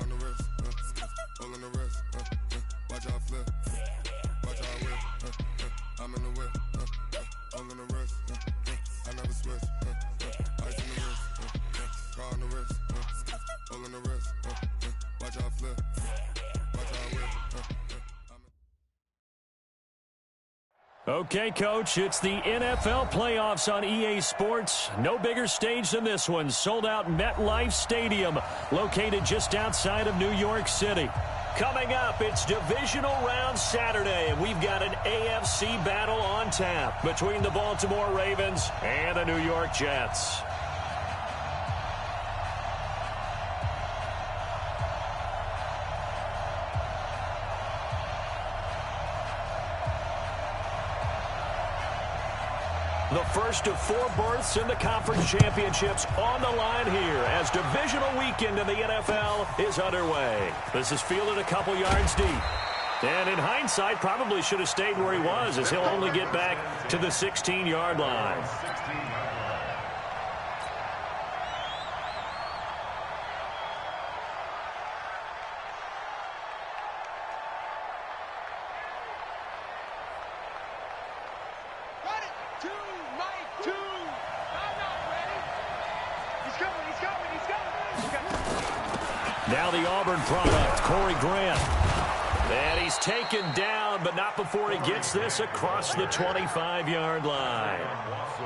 on the wrist, all on the wrist, watch out flip, watch out whip, I'm in the whip, all on the wrist, I never switch, ice in the wrist, car on the wrist, all on the wrist, watch out flip, watch out whip. Okay, Coach, it's the NFL playoffs on EA Sports. No bigger stage than this one. Sold out MetLife Stadium, located just outside of New York City. Coming up, it's divisional round Saturday, and we've got an AFC battle on tap between the Baltimore Ravens and the New York Jets. The first of 4 berths in the conference championships on the line here as divisional weekend in the NFL is underway. This is fielded a couple yards deep. And in hindsight, probably should have stayed where he was, as he'll only get back to the 16-yard line. Now the Auburn product, Corey Grant. And he's taken down, but not before he gets this across the 25-yard line.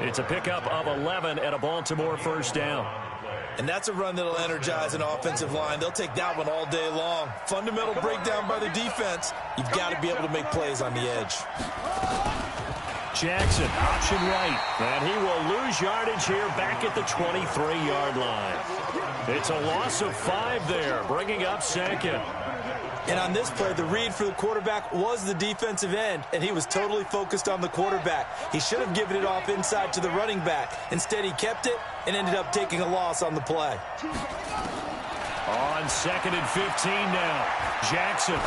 It's a pickup of 11 and a Baltimore first down. And that's a run that'll energize an offensive line. They'll take that one all day long. Fundamental breakdown by the defense. You've got to be able to make plays on the edge. Jackson, option right, and he will lose yardage here back at the 23-yard line. It's a loss of 5 there, bringing up second. And on this play, the read for the quarterback was the defensive end, and he was totally focused on the quarterback. He should have given it off inside to the running back. Instead, he kept it and ended up taking a loss on the play. On 2nd and 15 now, Jackson.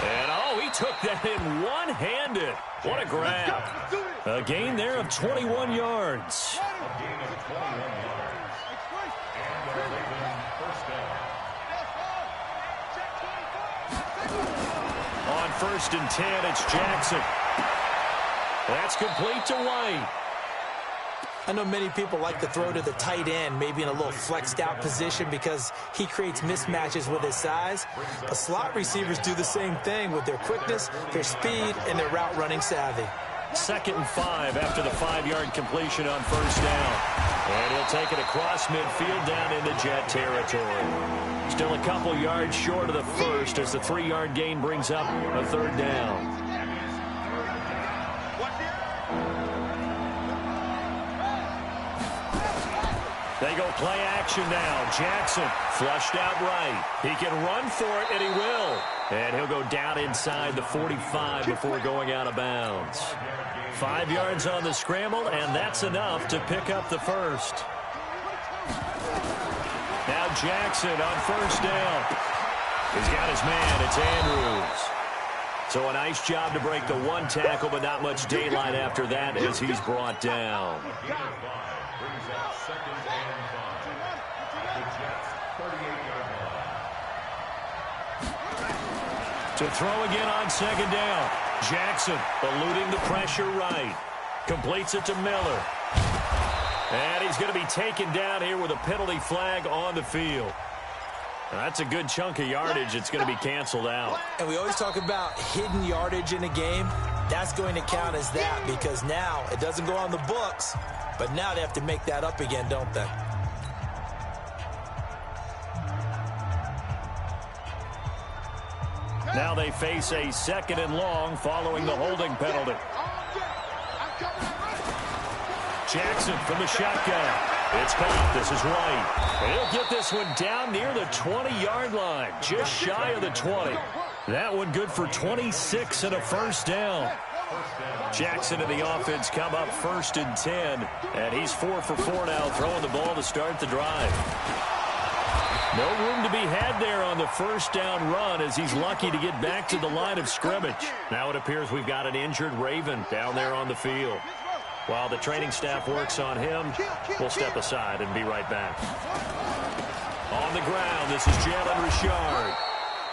And, he took that in one-handed. What a grab. A gain there of 21 yards. On 1st and 10, it's Jackson. That's complete to White. I know many people like to throw to the tight end, maybe in a little flexed out position because he creates mismatches with his size. But slot receivers do the same thing with their quickness, their speed, and their route running savvy. 2nd and 5 after the 5-yard completion on first down. And he'll take it across midfield down into Jet territory. Still a couple yards short of the first as the 3-yard gain brings up a 3rd down. They go play action now. Jackson flushed out right. He can run for it, and he will. And he'll go down inside the 45 before going out of bounds. 5 yards on the scramble, and that's enough to pick up the first. Now Jackson on first down. He's got his man. It's Andrews. So a nice job to break the 1 tackle, but not much daylight after that as he's brought down. To throw again on 2nd down. Jackson eluding the pressure right. Completes it to Miller. And he's going to be taken down here with a penalty flag on the field. That's a good chunk of yardage. It's going to be canceled out. And we always talk about hidden yardage in a game. That's going to count as that because now it doesn't go on the books, but now they have to make that up again, don't they? Now they face a 2nd and long following the holding penalty. Jackson from the shotgun. It's caught. This is White. And he'll get this one down near the 20-yard line, just shy of the 20. That one good for 26 and a first down. Jackson and the offense come up 1st and 10, and he's 4 for 4 now, throwing the ball to start the drive. No room to be had there on the first down run as he's lucky to get back to the line of scrimmage. Now it appears we've got an injured Raven down there on the field. While the training staff works on him, we'll step aside and be right back. On On the ground, this is Jalen Richard.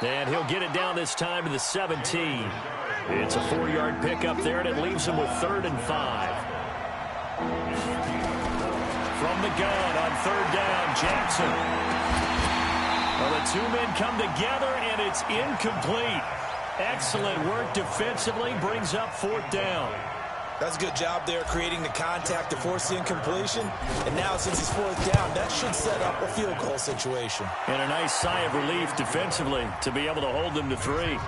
And he'll get it down this time to the 17. It's a 4-yard pickup there, and it leaves him with 3rd and 5. From the gun on 3rd down, Jackson. Well, the two men come together, and it's incomplete. Excellent work defensively, brings up 4th down. That's a good job there, creating the contact to force the incompletion. And now, since it's 4th down, that should set up a field goal situation. And a nice sigh of relief defensively to be able to hold them to 3.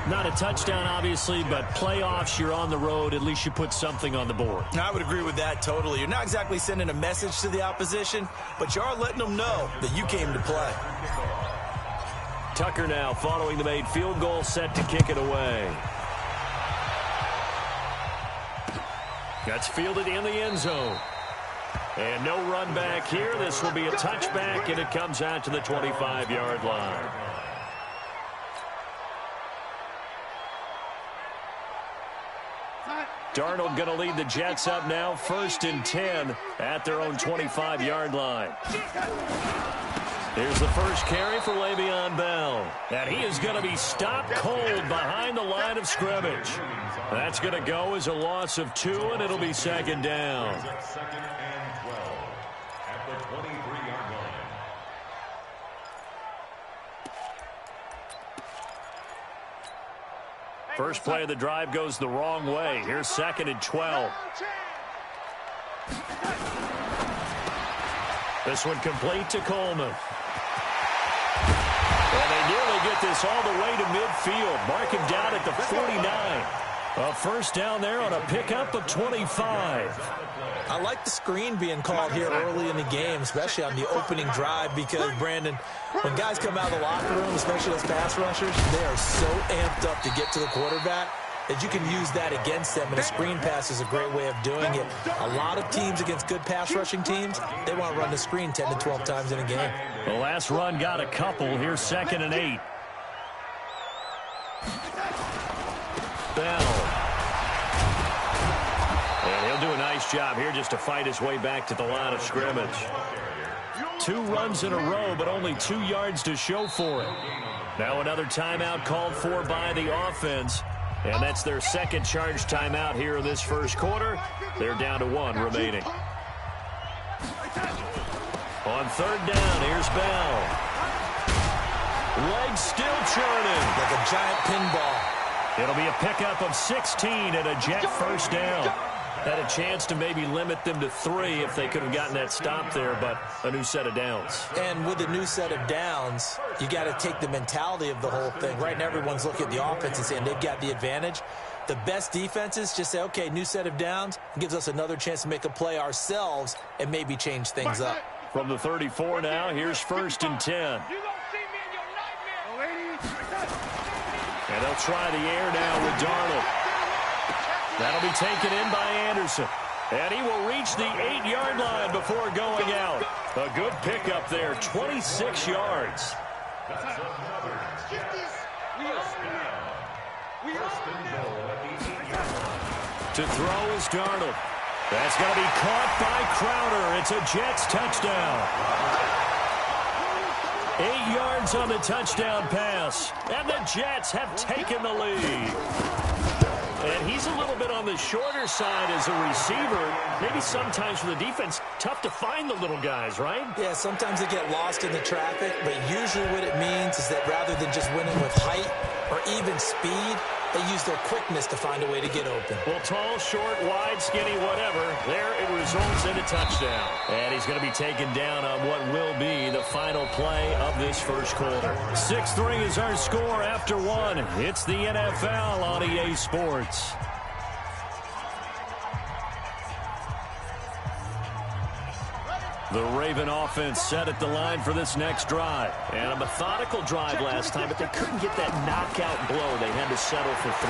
Not a touchdown, obviously, but playoffs, you're on the road. At least you put something on the board. I would agree with that totally. You're not exactly sending a message to the opposition, but you are letting them know that you came to play. Tucker now following the made field goal, set to kick it away. That's fielded in the end zone. And no run back here. This will be a touchback, and it comes out to the 25-yard line. Darnold going to lead the Jets up now, 1st and 10 at their own 25-yard line. Here's the first carry for Le'Veon Bell. And he is going to be stopped cold behind the line of scrimmage. That's going to go as a loss of 2, and it'll be 2nd down. First play of the drive goes the wrong way. Here's 2nd and 12. This one complete to Coleman. And they nearly get this all the way to midfield. Mark him down at the 49. A first down there on a pickup of 25. I like the screen being called here early in the game, especially on the opening drive, because, Brandon, when guys come out of the locker room, especially those pass rushers, they are so amped up to get to the quarterback that you can use that against them, and a screen pass is a great way of doing it. A lot of teams against good pass rushing teams, they want to run the screen 10 to 12 times in a game. The last run got a couple. Here's 2nd and 8. Bell. And he'll do a nice job here just to fight his way back to the line of scrimmage. 2 runs in a row, but only 2 yards to show for it. Now another timeout called for by the offense. And that's their 2nd charge timeout here in this first quarter. They're down to 1 remaining. On 3rd down, here's Bell. Legs still churning. Like a giant pinball. It'll be a pickup of 16 and a Jet first down. Had a chance to maybe limit them to 3 if they could have gotten that stop there, but a new set of downs. And with a new set of downs, you got to take the mentality of the whole thing. Right now, everyone's looking at the offense and saying they've got the advantage. The best defenses just say, okay, new set of downs. It gives us another chance to make a play ourselves and maybe change things up. From the 34 now, here's 1st and 10. And they'll try the air now with Darnold. That'll be taken in by Anderson. And he will reach the 8-yard line before going out. A good pickup there, 26 yards. To throw is Darnold. That's going to be caught by Crowder. It's a Jets touchdown. 8 yards on the touchdown pass. And the Jets have taken the lead. And he's a little bit on the shorter side as a receiver. Maybe sometimes for the defense, tough to find the little guys, right? Yeah, sometimes they get lost in the traffic, but usually what it means is that rather than just winning with height or even speed, they use their quickness to find a way to get open. Well, tall, short, wide, skinny, whatever, there it results in a touchdown. And he's going to be taken down on what will be the final play of this first quarter. 6-3 is our score after 1. It's the NFL on EA Sports. The Raven offense set at the line for this next drive. And a methodical drive last time, but they couldn't get that knockout blow. They had to settle for 3.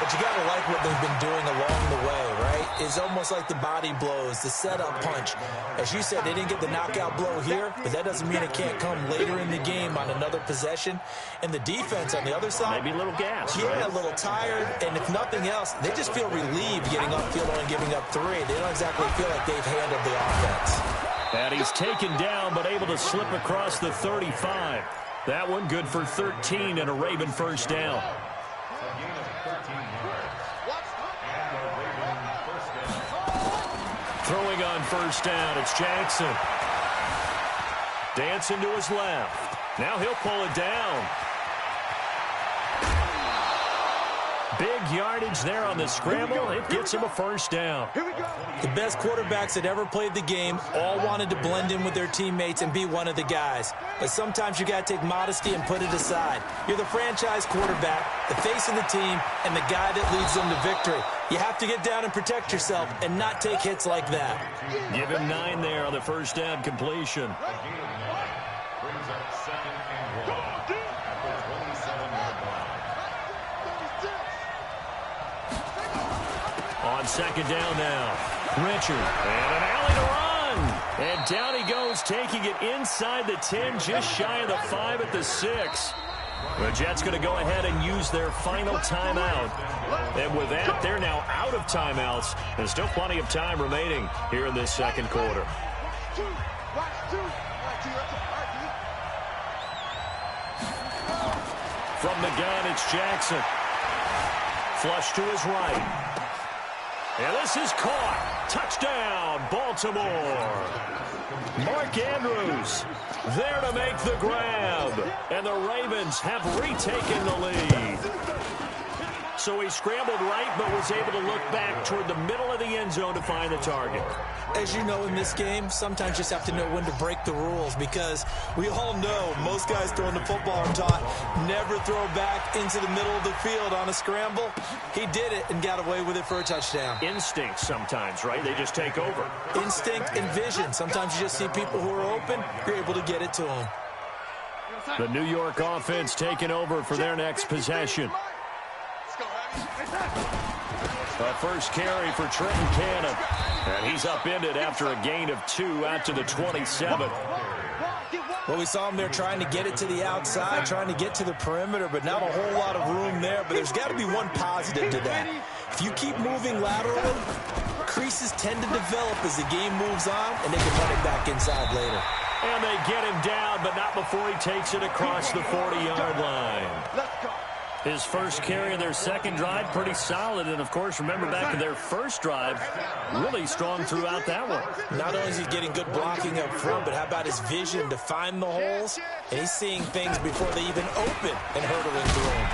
But you got to like what they've been doing along the way, right? It's almost like the body blows, the setup punch. As you said, they didn't get the knockout blow here, but that doesn't mean it can't come later in the game on another possession. And the defense on the other side, maybe a little gas, yeah, right? A little tired. And if nothing else, they just feel relieved getting upfield and giving up 3. They don't exactly feel like they've handled the offense. And he's taken down, but able to slip across the 35. That one good for 13 and a Raven first down. Throwing on first down, it's Jackson. Dancing to his left. Now he'll pull it down. Big yardage there on the scramble. It gets him a first down. The best quarterbacks that ever played the game all wanted to blend in with their teammates and be one of the guys. But sometimes you got to take modesty and put it aside. You're the franchise quarterback, the face of the team, and the guy that leads them to victory. You have to get down and protect yourself and not take hits like that. Give him 9 there on the first down completion. On second down now, Richard, and an alley to run. And down he goes, taking it inside the 10, just shy of the 5 at the 6. The Jets going to go ahead and use their final timeout. And with that, they're now out of timeouts. And still plenty of time remaining here in this second quarter. From the gun, it's Jackson. Flush to his right. And this is caught. Touchdown, Baltimore. Mark Andrews there to make the grab. And the Ravens have retaken the lead. So he scrambled right, but was able to look back toward the middle of the end zone to find the target. As you know, in this game, sometimes you just have to know when to break the rules, because we all know most guys throwing the football are taught never throw back into the middle of the field on a scramble. He did it and got away with it for a touchdown. Instinct sometimes, right? They just take over. Instinct and vision. Sometimes you just see people who are open, you're able to get it to them. The New York offense taking over for their next possession. A first carry for Trenton Cannon. And he's upended after a gain of 2 out to the 27. Well, we saw him there trying to get it to the outside, trying to get to the perimeter, but not a whole lot of room there. But there's got to be one positive to that. If you keep moving laterally, creases tend to develop as the game moves on, and they can run it back inside later. And they get him down, but not before he takes it across the 40-yard line. His first carry of their second drive, pretty solid. And, of course, remember back to their first drive, really strong throughout that one. Not only is he getting good blocking up front, but how about his vision to find the holes? And he's seeing things before they even open and hurdling through them.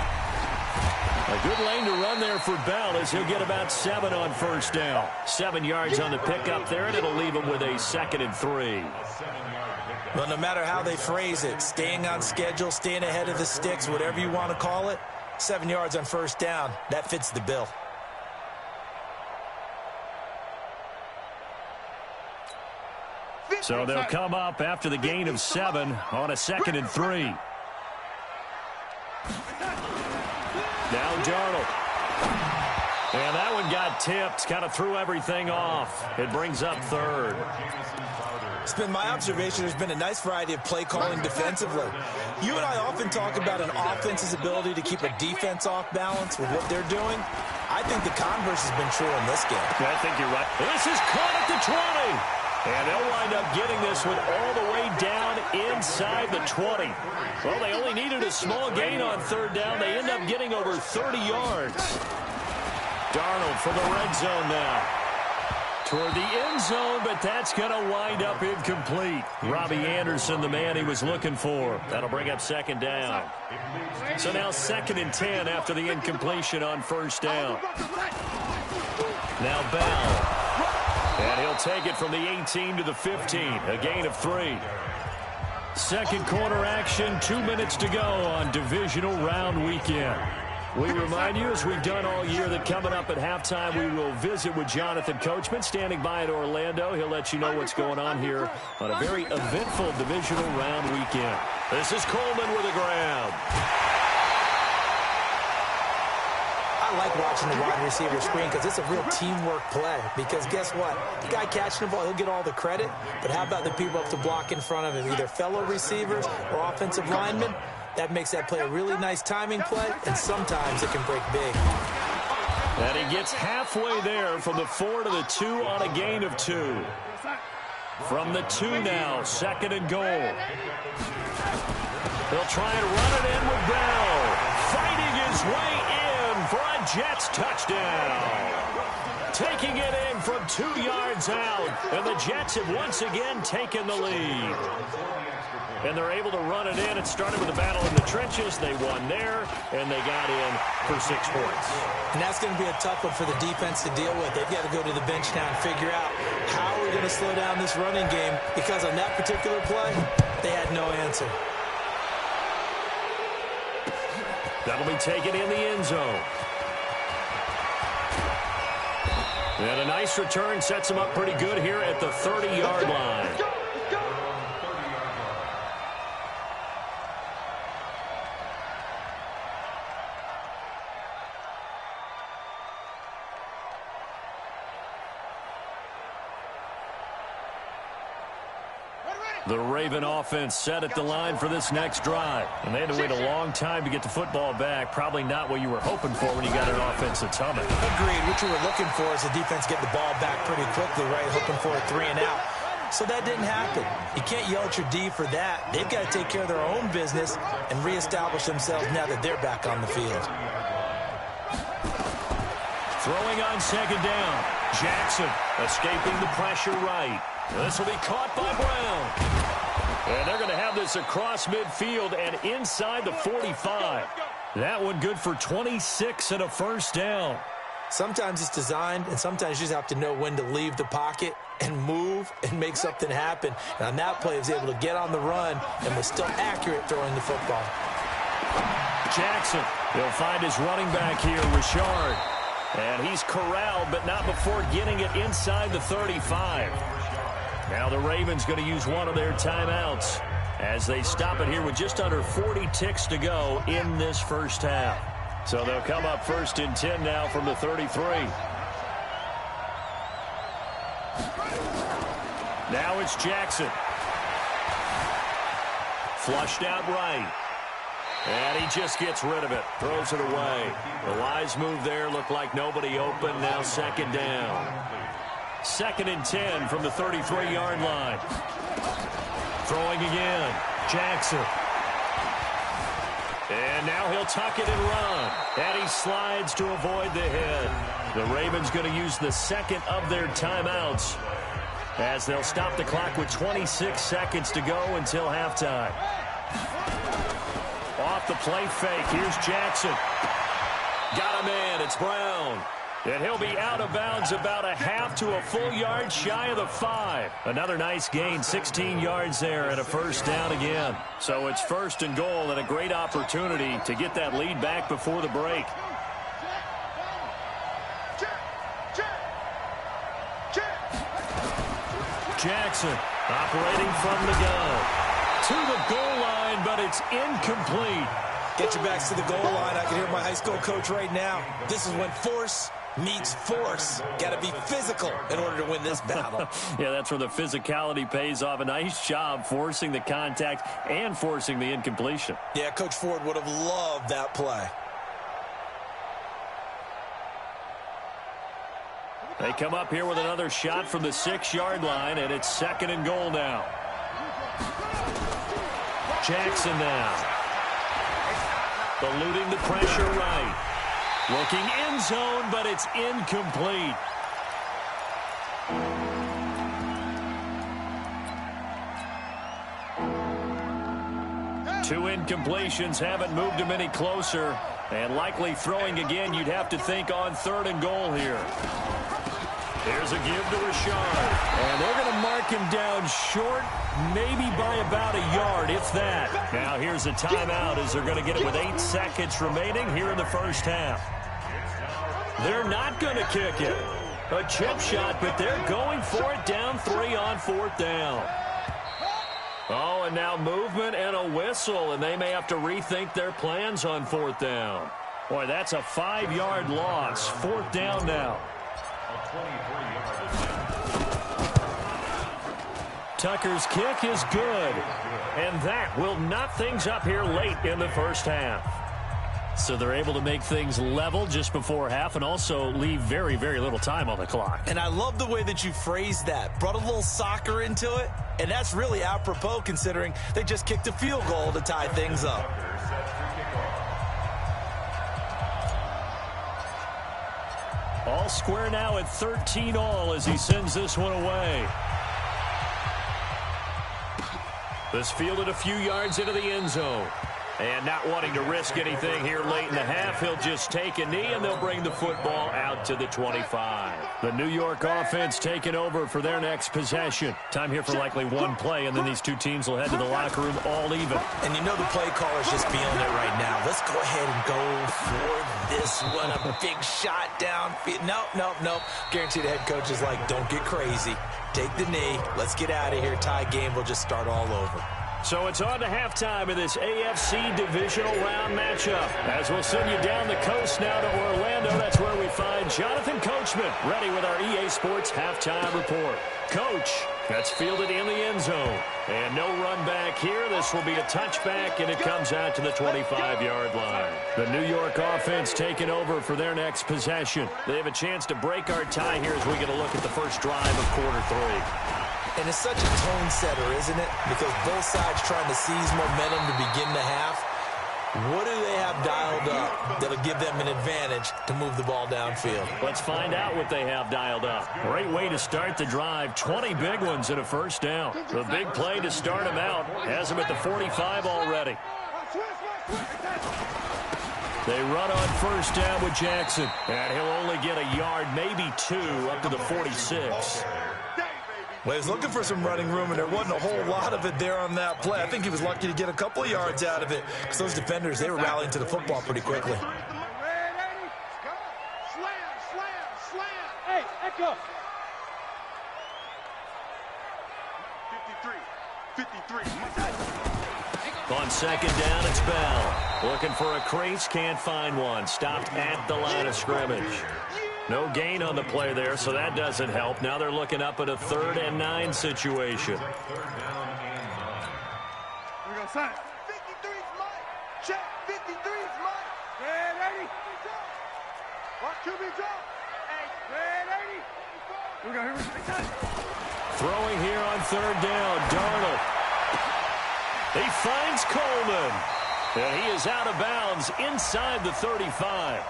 A good lane to run there for Bell as he'll get about 7 on first down. 7 yards on the pickup there, and it'll leave him with a 2nd and 3. Well, no matter how they phrase it, staying on schedule, staying ahead of the sticks, whatever you want to call it, 7 yards on first down, that fits the bill. So they'll come up after the gain of 7 on a 2nd and 3. Now Darnold. And that one got tipped, kind of threw everything off. It brings up 3rd. It's been my observation there's been a nice variety of play calling defensively. You and I often talk about an offense's ability to keep a defense off balance with what they're doing. I think the converse has been true in this game. I think you're right. This is caught at the 20. And they'll wind up getting this one all the way down inside the 20. Well, they only needed a small gain on 3rd down. They end up getting over 30 yards. Darnold for the red zone now. Toward the end zone, but that's going to wind up incomplete. Robbie Anderson, the man he was looking for. That'll bring up 2nd down. So now 2nd and 10 after the incompletion on first down. Now Bell. And he'll take it from the 18 to the 15, a gain of 3. Second quarter action, 2 minutes to go on divisional round weekend. We remind you, as we've done all year, that coming up at halftime, we will visit with Jonathan Coachman, standing by in Orlando. He'll let you know what's going on here on a very eventful divisional round weekend. This is Coleman with a grab. I like watching the wide receiver screen because it's a real teamwork play. Because guess what? The guy catching the ball, he'll get all the credit. But how about the people up to block in front of him, either fellow receivers or offensive linemen? That makes that play a really nice timing play, and sometimes it can break big. And he gets halfway there from the 4 to the 2 on a gain of 2. From the 2 now, 2nd and goal. They'll try and run it in with Bell. Fighting his way in for a Jets touchdown. Taking it in from 2 yards out. And the Jets have once again taken the lead. And they're able to run it in. It started with a battle in the trenches. They won there, and they got in for 6 points. And that's going to be a tough one for the defense to deal with. They've got to go to the bench now and figure out how we're going to slow down this running game, because on that particular play, they had no answer. That'll be taken in the end zone. And a nice return sets him up pretty good here at the 30-yard line. The Raven offense set at the line for this next drive. And they had to wait a long time to get the football back. Probably not what you were hoping for when you got an offense that's humming. Agreed. What you were looking for is the defense get the ball back pretty quickly, right? Hoping for a 3 and out. So that didn't happen. You can't yell at your D for that. They've got to take care of their own business and reestablish themselves now that they're back on the field. Throwing on 2nd down. Jackson escaping the pressure right. This will be caught by Brown. And they're going to have this across midfield and inside the 45. That one good for 26 and a first down. Sometimes it's designed, and sometimes you just have to know when to leave the pocket and move and make something happen. And on that play, he was able to get on the run and was still accurate throwing the football. Jackson, he'll find his running back here, Richard. And he's corralled, but not before getting it inside the 35. Now the Ravens going to use one of their timeouts as they stop it here with just under 40 ticks to go in this first half. So they'll come up 1st and 10 now from the 33. Now it's Jackson. Flushed out right. And he just gets rid of it. Throws it away. The wise move there. Looked like nobody open. Now 2nd down. 2nd and 10 from the 33-yard line. Throwing again. Jackson. And now he'll tuck it and run. And he slides to avoid the hit. The Ravens going to use the 2nd of their timeouts as they'll stop the clock with 26 seconds to go until halftime. Off the play fake. Here's Jackson. Got a man. It's Brown. And he'll be out of bounds about a half to a full yard shy of the 5. Another nice gain, 16 yards there and a first down again. So it's 1st and goal and a great opportunity to get that lead back before the break. Jackson operating from the gun. To the goal line, but it's incomplete. Get your backs to the goal line. I can hear my high school coach right now. This is when force meets force. Got to be physical in order to win this battle. Yeah, that's where the physicality pays off. A nice job forcing the contact and forcing the incompletion. Yeah, Coach Ford would have loved that play. They come up here with another shot from the 6-yard line, and it's 2nd and goal now. Jackson now. Eluding the pressure right. Looking end zone, but it's incomplete. Two incompletions haven't moved him any closer. And likely throwing again, you'd have to think on 3rd and goal here. There's a give to Richard. And they're going to mark him down short, maybe by about a yard, if that. Now here's a timeout as they're going to get it with 8 seconds remaining here in the first half. They're not going to kick it. A chip shot, but they're going for it down 3 on 4th down. Oh, and now movement and a whistle, and they may have to rethink their plans on 4th down. Boy, that's a 5-yard loss. 4th down now. Tucker's kick is good, and that will knot things up here late in the first half. So they're able to make things level just before half and also leave very, very little time on the clock. And I love the way that you phrased that. Brought a little soccer into it, and that's really apropos considering they just kicked a field goal to tie things up. All square now at 13 all as he sends this one away. This fielded a few yards into the end zone. And not wanting to risk anything here late in the half, he'll just take a knee, and they'll bring the football out to the 25. The New York offense taking over for their next possession. Time here for likely one play, and then these two teams will head to the locker room all even. And you know the play caller's just feeling it right now. Let's go ahead and go for this one. A big shot downfield. Nope. Guarantee the head coach is like, don't get crazy. Take the knee. Let's get out of here. Tie game. We'll just start all over. So it's on to halftime in this AFC divisional round matchup. As we'll send you down the coast now to Orlando, that's where we find Jonathan Coachman, ready with our EA Sports halftime report. Coach, that's fielded in the end zone. And no run back here. This will be a touchback, and it comes out to the 25-yard line. The New York offense taking over for their next possession. They have a chance to break our tie here as we get a look at the first drive of quarter three. And it's such a tone setter, isn't it? Because both sides trying to seize momentum to begin the half. What do they have dialed up that'll give them an advantage to move the ball downfield? Let's find out what they have dialed up. Great way to start the drive. 20 big ones and a first down. The big play to start him out has him at the 45 already. They run on first down with Jackson. And he'll only get a yard, maybe two, up to the 46. Well, he was looking for some running room, and there wasn't a whole lot of it there on that play. I think he was lucky to get a couple of yards out of it because those defenders, they were rallying to the football pretty quickly. Hey, echo. 53. On second down, it's Bell. Looking for a crease, can't find one. Stopped at the line of scrimmage. No gain on the play there, so that doesn't help. Now they're looking up at a 3rd and 9 situation. Here we go, son. 53's mine. Check. 53's mine. Ready? Watch QB drop. Hey, ready? Here we go. Throwing here on 3rd down, Darnold. He finds Coleman. And he is out of bounds inside the 35.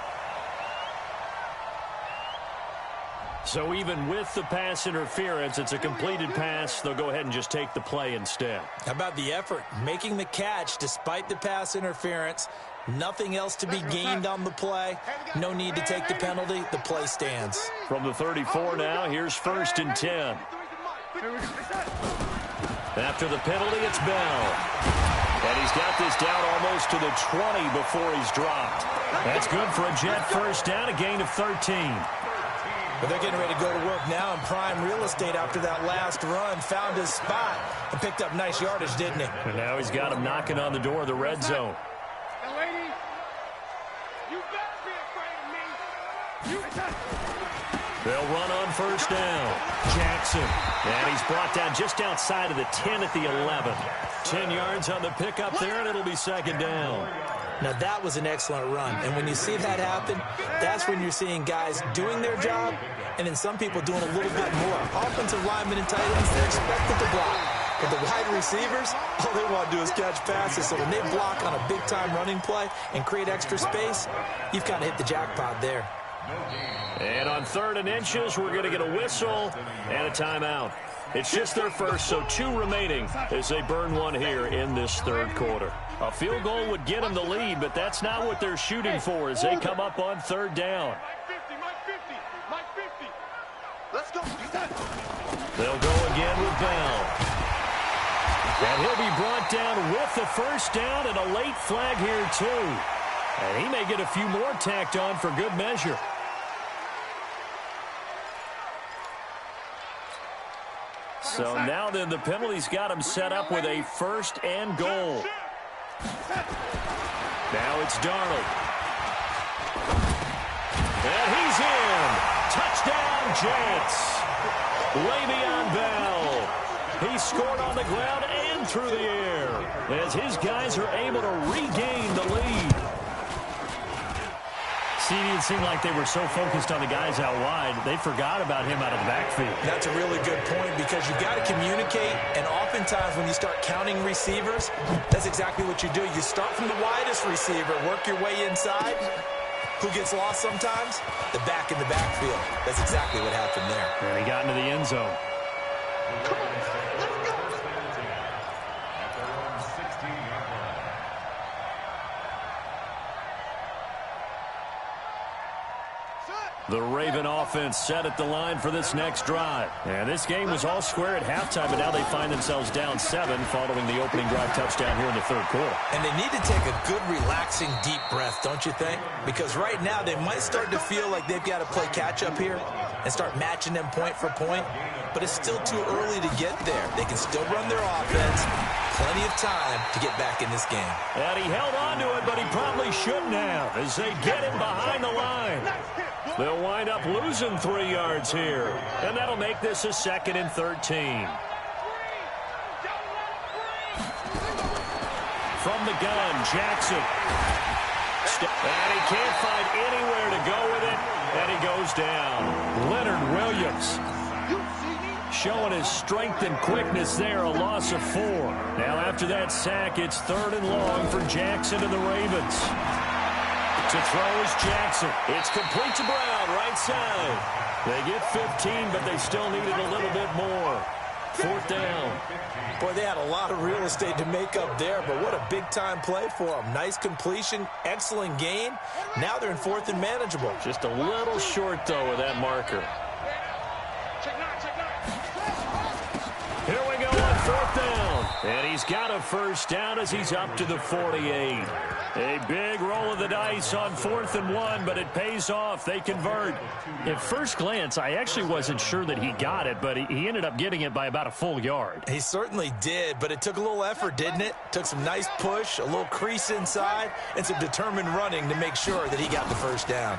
So even with the pass interference, it's a completed pass. They'll go ahead and just take the play instead. How about the effort? Making the catch despite the pass interference. Nothing else to be gained on the play. No need to take the penalty. The play stands. From the 34 now, here's 1st and 10. After the penalty, it's Bell. And he's got this down almost to the 20 before he's dropped. That's good for a Jet first down, a gain of 13. But they're getting ready to go to work now in prime real estate after that last run. Found his spot and picked up nice yardage, didn't he? And now he's got him knocking on the door of the red zone. Now, ladies, you better be afraid of me. They'll run on first down. Jackson. And he's brought down just outside of the 10 at the 11. 10 yards on the pickup there, and it'll be 2nd down. Now, that was an excellent run. And when you see that happen, that's when you're seeing guys doing their job and then some people doing a little bit more. Offensive linemen and tight ends, they're expected to block. But the wide receivers, all they want to do is catch passes. So when they block on a big-time running play and create extra space, you've kind of hit the jackpot there. And on 3rd and inches, we're going to get a whistle and a timeout. It's just their first, so 2 remaining as they burn one here in this 3rd quarter. A field goal would get them the lead, but that's not what they're shooting for as they come up on 3rd down. Mike 50. Let's go. They'll go again with Bell. And he'll be brought down with the first down and a late flag here, too. And he may get a few more tacked on for good measure. So now then the penalty's got him set up with a 1st and goal. Now it's Darnold. And he's in. Touchdown, Jets. Le'Veon Bell. He scored on the ground and through the air as his guys are able to regain the lead. it seemed like they were so focused on the guys out wide, they forgot about him out of the backfield. That's a really good point because you got to communicate, and oftentimes when you start counting receivers, that's exactly what you do. You start from the widest receiver, work your way inside. Who gets lost sometimes? The back in the backfield. That's exactly what happened there. And he got into the end zone. The Raven offense set at the line for this next drive. And this game was all square at halftime, but now they find themselves down 7 following the opening drive touchdown here in the third quarter. And they need to take a good, relaxing, deep breath, don't you think? Because right now they might start to feel like they've got to play catch-up here and start matching them point for point. But it's still too early to get there. They can still run their offense. Plenty of time to get back in this game. And he held on to it, but he probably shouldn't have as they get him behind the line. They'll wind up losing 3 yards here, and that'll make this a 2nd and 13. From the gun, Jackson. And he can't find anywhere to go with it, and he goes down. Leonard Williams showing his strength and quickness there, a loss of 4. Now after that sack, it's 3rd and long for Jackson and the Ravens. To throw is Jackson. It's complete to Brown, right side. They get 15, but they still needed a little bit more. 4th down. Boy, they had a lot of real estate to make up there, but what a big-time play for them. Nice completion, excellent gain. Now they're in 4th and manageable. Just a little short, though, with that marker. Here we go on 4th down. And he's got a first down as he's up to the 48. A big roll of the dice on 4th and 1, but it pays off. They convert. At first glance, I actually wasn't sure that he got it, but he ended up getting it by about a full yard. He certainly did, but it took a little effort, didn't it? Took some nice push, a little crease inside, and some determined running to make sure that he got the first down.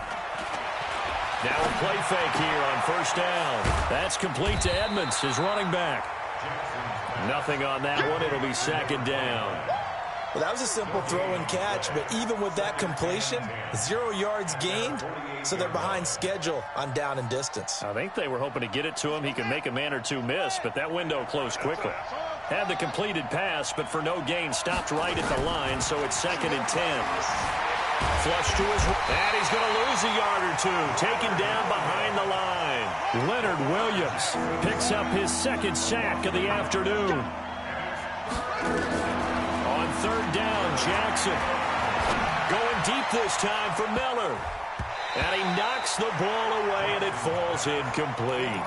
Now a play fake here on 1st down. That's complete to Edmonds, his running back. Nothing on that one. It'll be 2nd down. Well, that was a simple throw and catch, but even with that completion, 0 yards gained, so they're behind schedule on down and distance. I think they were hoping to get it to him. He could make a man or two miss, but that window closed quickly. Had the completed pass, but for no gain, stopped right at the line, so it's 2nd and 10. Flush to his right, and he's going to lose a yard or two, taken down behind the line. Leonard Williams picks up his 2nd sack of the afternoon. On 3rd down, Jackson going deep this time for Miller. And he knocks the ball away, and it falls incomplete.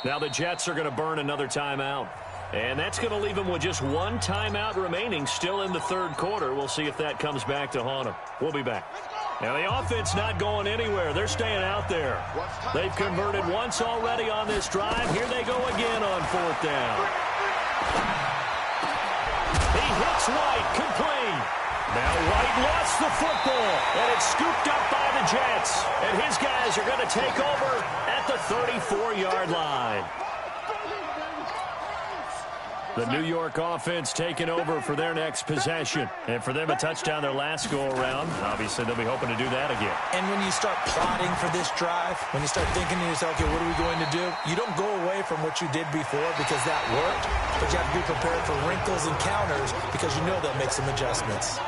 Now the Jets are going to burn another timeout. And that's going to leave them with just 1 timeout remaining still in the 3rd quarter. We'll see if that comes back to haunt them. We'll be back. Now the offense not going anywhere. They're staying out there. They've converted once already on this drive. Here they go again on 4th down. He hits White, complete. Now White lost the football, and it's scooped up by the Jets. And his guys are going to take over at the 34-yard line. The New York offense taking over for their next possession. And for them, a touchdown their last go-around. Obviously, they'll be hoping to do that again. And when you start plotting for this drive, when you start thinking to yourself, okay, what are we going to do? You don't go away from what you did before because that worked. But you have to be prepared for wrinkles and counters because you know they'll make some adjustments.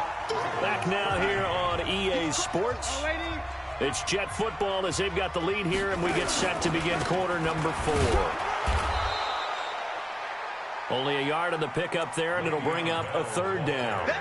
Back now here on EA Sports. It's Jet football as they've got the lead here, and we get set to begin quarter number 4. Only a yard on the pickup there, and it'll bring up a 3rd down.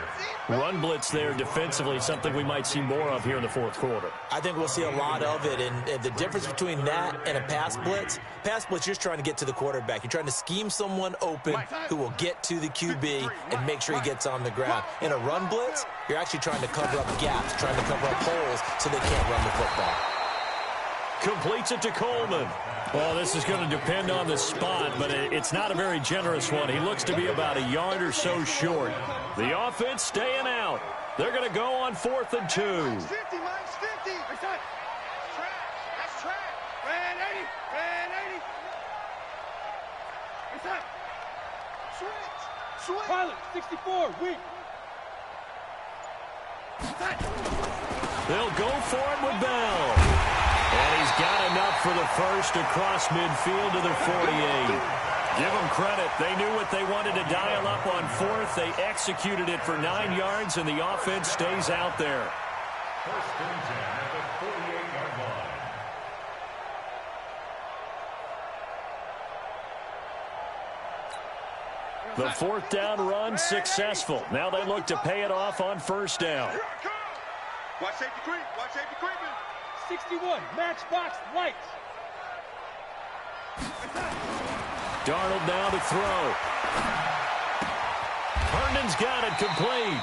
Run blitz there defensively, something we might see more of here in the 4th quarter. I think we'll see a lot of it, and the difference between that and a pass blitz, you're just trying to get to the quarterback. You're trying to scheme someone open who will get to the QB and make sure he gets on the ground. In a run blitz, you're actually trying to cover up gaps, trying to cover up holes so they can't run the football. Completes it to Coleman. Well, this is going to depend on the spot, but it's not a very generous one. He looks to be about a yard or so short. The offense staying out. They're going to go on 4th and 2. 50, Mike's 50. That's trash. That's trash. Ran 80. Ran 80. Switch. Pilot, 64, weak. They'll go for it with Bell. And he's got enough for the first across midfield to the 48. Give them credit. They knew what they wanted to dial up on fourth. They executed it for 9 yards, and the offense stays out there. First and 10 at the 48-yard line. The fourth down run successful. Now they look to pay it off on first down. Watch safety creep. Watch safety creeping. 61, matchbox lights. Darnold now to throw. Herndon's got it complete.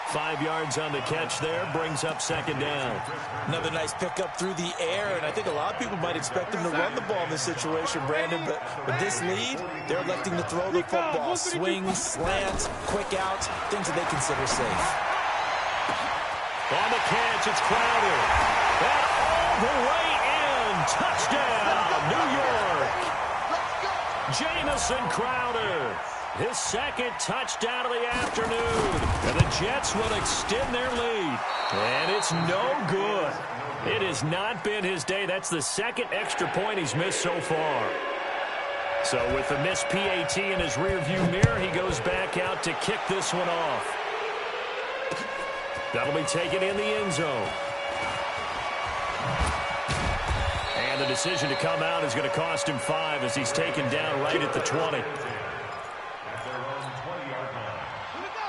5 yards on the catch there, brings up second down. Another nice pickup through the air, and I think a lot of people might expect him to run the ball in this situation, Brandon, but with this lead, they're electing to throw the football. Swings, slants, quick outs, things that they consider safe. On the catch, it's Crowder. And all the way in. Touchdown, New York. Jamison Crowder. His second touchdown of the afternoon. And the Jets will extend their lead. And it's no good. It has not been his day. That's the second extra point he's missed so far. So with the missed PAT in his rearview mirror, he goes back out to kick this one off. That'll be taken in the end zone. And the decision to come out is going to cost him 5 as he's taken down right at the 20.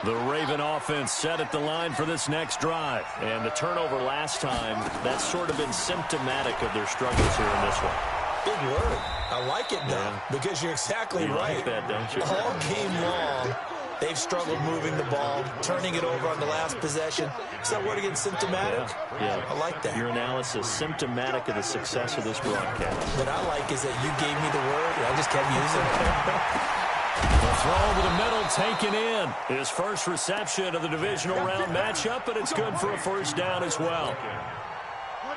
The Raven offense set at the line for this next drive. And the turnover last time, that's sort of been symptomatic of their struggles here in this one. Big word. I like it, though, because you're exactly right. Like that, don't you? All game long, they've struggled moving the ball, turning it over on the last possession. Is that word again, symptomatic? Yeah. I like that. Your analysis, symptomatic of the success of this broadcast. What I like is that you gave me the word, and I just kept using it. The throw over the middle taken in. His first reception of the divisional round matchup, but it's good for a first down as well.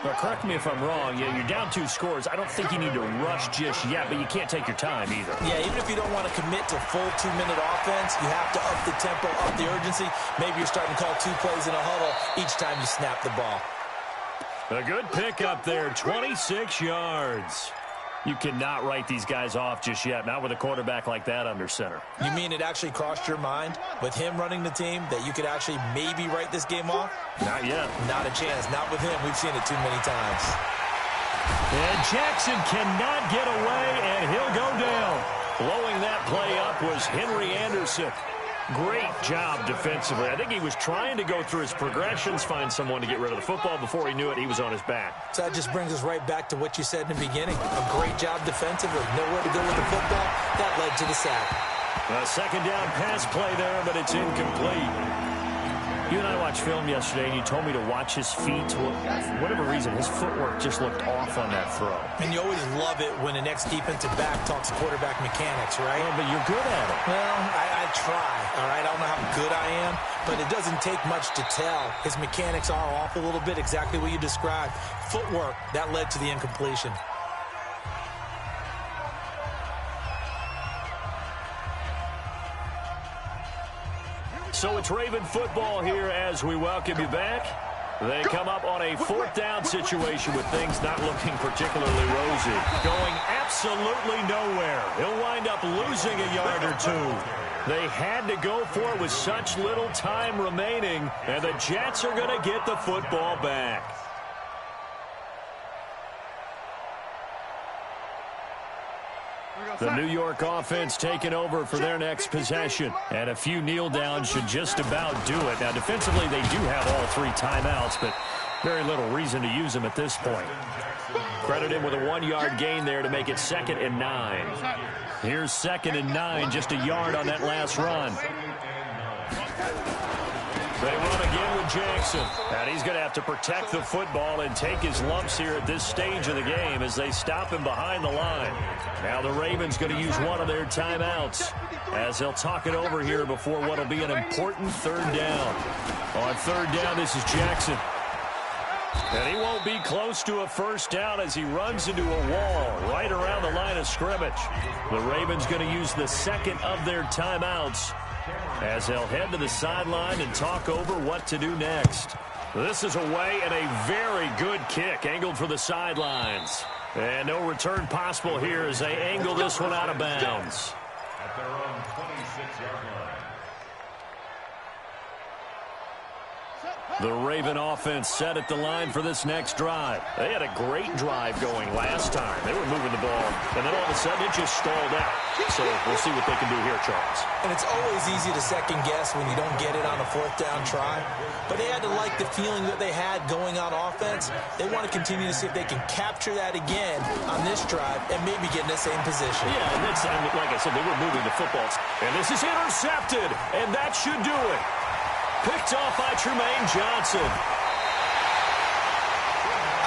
Now, correct me if I'm wrong. Yeah, you're down 2 scores. I don't think you need to rush just yet, but you can't take your time either. Yeah, even if you don't want to commit to full 2-minute offense, you have to up the tempo, up the urgency. Maybe you're starting to call 2 plays in a huddle each time you snap the ball. A good pickup there, 26 yards. You cannot write these guys off just yet, not with a quarterback like that under center. You mean it actually crossed your mind with him running the team that you could actually maybe write this game off? Not yet. Not a chance. Not with him. We've seen it too many times. And Jackson cannot get away, and he'll go down. Blowing that play up was Henry Anderson. Great job defensively. I think he was trying to go through his progressions, find someone to get rid of the football. Before he knew it, he was on his back. So that just brings us right back to what you said in the beginning. A great job defensively. Nowhere to go with the football. That led to the sack. A second down pass play there, but it's incomplete. You and I watched film yesterday, and you told me to watch his feet. For whatever reason, his footwork just looked off on that throw. And you always love it when an ex-defensive back talks quarterback mechanics, right? Well, but you're good at it. Well, I try, all right? I don't know how good I am, but it doesn't take much to tell. His mechanics are off a little bit, exactly what you described. Footwork, that led to the incompletion. So it's Raven football here as we welcome you back. They come up on a 4th down situation with things not looking particularly rosy. Going absolutely nowhere. He'll wind up losing a yard or 2. They had to go for it with such little time remaining, and the Jets are going to get the football back. The New York offense taking over for their next possession. And a few kneel downs should just about do it. Now, defensively, they do have all 3 timeouts, but very little reason to use them at this point. Credit him with a 1-yard gain there to make it 2nd and 9. Here's 2nd and 9, just a yard on that last run. They run again with Jackson. And he's going to have to protect the football and take his lumps here at this stage of the game as they stop him behind the line. Now the Ravens going to use one of their timeouts as they'll talk it over here before what will be an important 3rd down. On 3rd down, this is Jackson. And he won't be close to a first down as he runs into a wall right around the line of scrimmage. The Ravens going to use the second of their timeouts as they'll head to the sideline and talk over what to do next. This is away and a very good kick angled for the sidelines. And no return possible here as they angle this one out of bounds. At their own 26-yard line. The Raven offense set at the line for this next drive. They had a great drive going last time. They were moving the ball, and then all of a sudden it just stalled out. So we'll see what they can do here, Charles. And it's always easy to second guess when you don't get it on a fourth down try. But they had to like the feeling that they had going on offense. They want to continue to see if they can capture that again on this drive and maybe get in the same position. Yeah, and that's, like I said, they were moving the football. And this is intercepted, and that should do it. Picked off by Tremaine Johnson.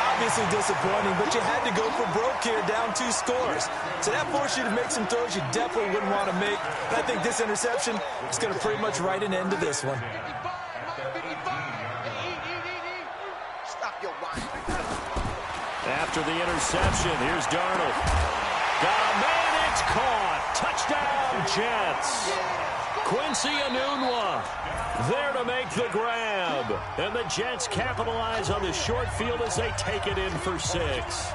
Obviously disappointing, but you had to go for broke here, down 2 scores. So that forced you to make some throws you definitely wouldn't want to make. And I think this interception is going to pretty much write an end to this one. After the interception, here's Darnold. Got a man, it's caught. Touchdown, Jets. Quincy Enunwa there to make the grab. And the Jets capitalize on the short field as they take it in for 6.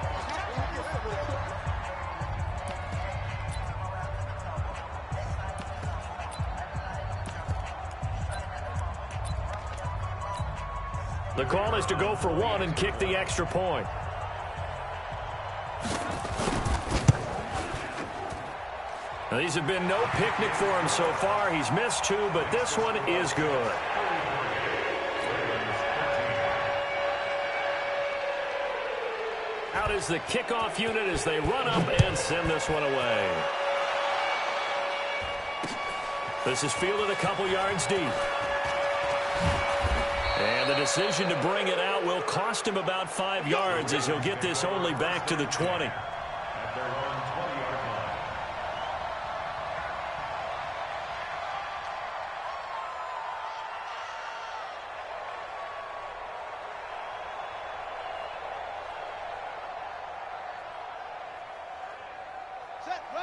The call is to go for 1 and kick the extra point. Now, these have been no picnic for him so far. He's missed 2, but this one is good. Out is the kickoff unit as they run up and send this one away. This is fielded a couple yards deep. And the decision to bring it out will cost him about 5 yards as he'll get this only back to the 20.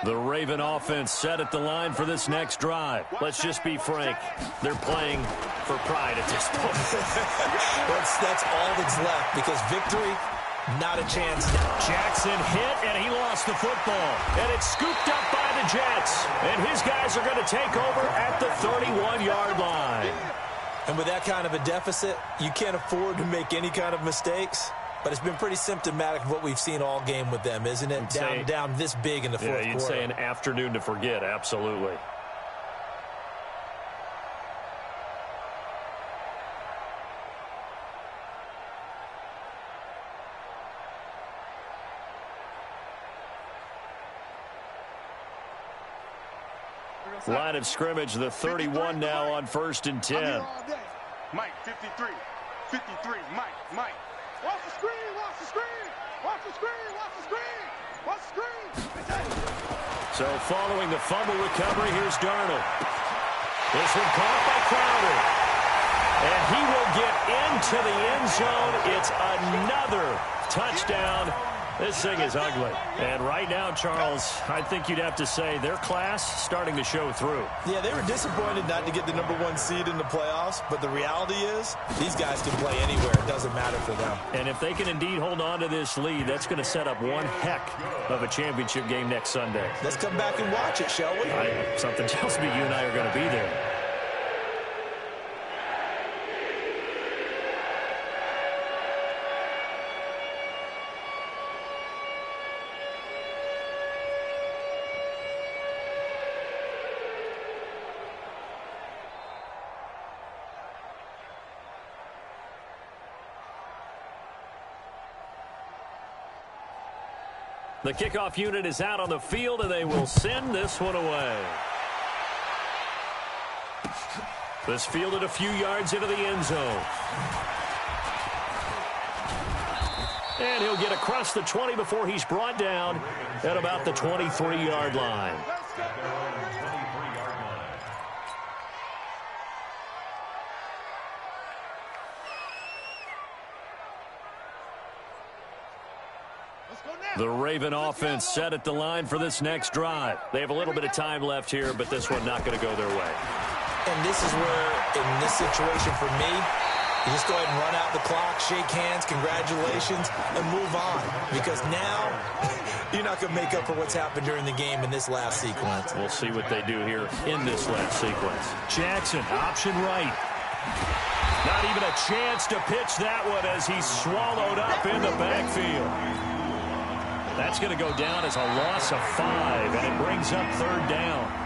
The Raven offense set at the line for this next drive. Let's just be frank. They're playing for pride at this point. That's all that's left because victory, not a chance. Jackson hit, and he lost the football. And it's scooped up by the Jets. And his guys are going to take over at the 31-yard line. And with that kind of a deficit, you can't afford to make any kind of mistakes. But it's been pretty symptomatic of what we've seen all game with them, isn't it? Down this big in the fourth quarter. Yeah, you'd say an afternoon to forget, absolutely. Line of scrimmage, the 31 now on 1st and 10. Mike, 53. 53, Mike. Watch the screen, watch the screen, watch the screen, watch the screen, watch the screen. So following the fumble recovery, here's Darnold. This one caught by Crowder. And he will get into the end zone. It's another touchdown. This thing is ugly. And right now, Charles, I think you'd have to say their class starting to show through. Yeah, they were disappointed not to get the #1 seed in the playoffs, but the reality is these guys can play anywhere. It doesn't matter for them. And if they can indeed hold on to this lead, that's going to set up one heck of a championship game next Sunday. Let's come back and watch it, shall we? Something tells me you and I are going to be there. The kickoff unit is out on the field, and they will send this one away. This fielded a few yards into the end zone. And he'll get across the 20 before he's brought down at about the 23-yard line. The Raven offense set at the line for this next drive. They have a little bit of time left here, but this one not going to go their way. And this is where, in this situation for me, you just go ahead and run out the clock, shake hands, congratulations, and move on. Because now, you're not going to make up for what's happened during the game in this last sequence. We'll see what they do here in this last sequence. Jackson, option right. Not even a chance to pitch that one as he's swallowed up in the backfield. That's going to go down as a loss of 5, and it brings up 3rd down.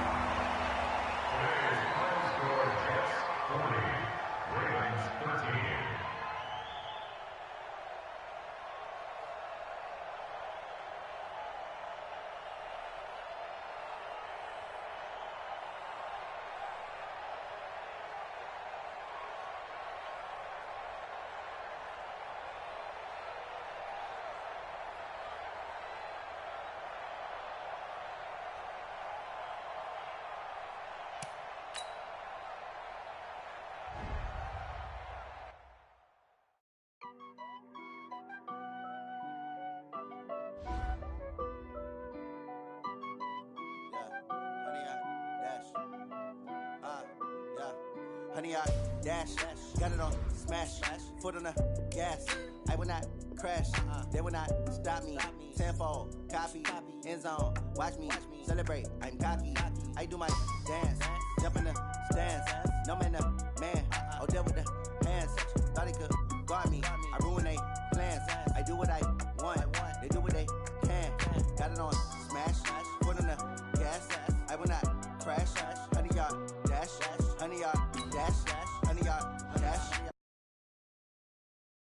Honey, I dash, got it on smash, foot on the gas. I will not crash, they will not stop me. Tenfold, copy, end zone, watch me celebrate. I'm cocky, I do my dance, jump in the stands. No man, man, oh there with the hands. Thought he could guard me, I ruin they plans. I do what I want, they do what they can. Got it on